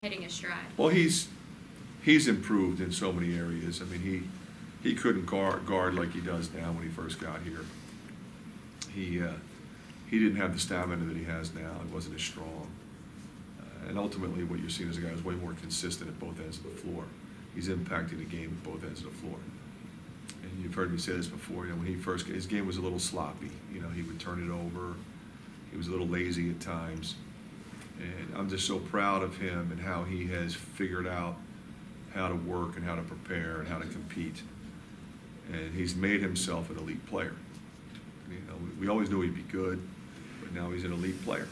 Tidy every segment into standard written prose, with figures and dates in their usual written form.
hitting his stride. Well, he's improved in so many areas. I mean, he couldn't guard like he does now when he first got here. He didn't have the stamina that he has now. It wasn't as strong. And ultimately, what you're seeing is a guy who's way more consistent at both ends of the floor. He's impacting the game at both ends of the floor. And you've heard me say this before. You know, when he first, his game was a little sloppy. You know, he would turn it over. He was a little lazy at times. And I'm just so proud of him and how he has figured out how to work and how to prepare and how to compete. And he's made himself an elite player. You know, we always knew he'd be good, but now he's an elite player.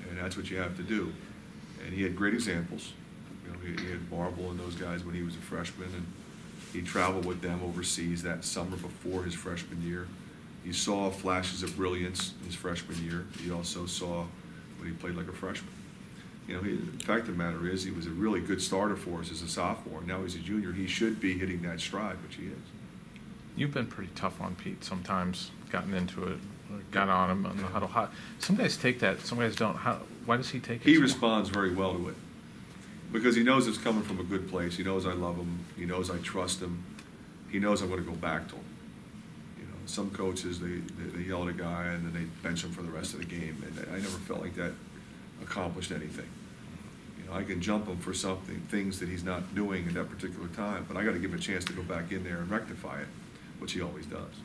And that's what you have to do. And he had great examples. You know, he had Marble and those guys when he was a freshman, and he traveled with them overseas that summer before his freshman year. He saw flashes of brilliance his freshman year. He also saw when he played like a freshman. You know, the fact of the matter is he was a really good starter for us as a sophomore. Now he's a junior. He should be hitting that stride, which he is. You've been pretty tough on Pete sometimes, gotten into it, got on him on the huddle. Some guys take that, some guys don't. Why does he take it? He responds very well to it because he knows it's coming from a good place. He knows I love him. He knows I trust him. He knows I'm going to go back to him. You know, some coaches, they yell at a guy and then they bench him for the rest of the game. And I never felt like that accomplished anything. You know, I can jump him for things that he's not doing at that particular time, but I got to give him a chance to go back in there and rectify it, which he always does.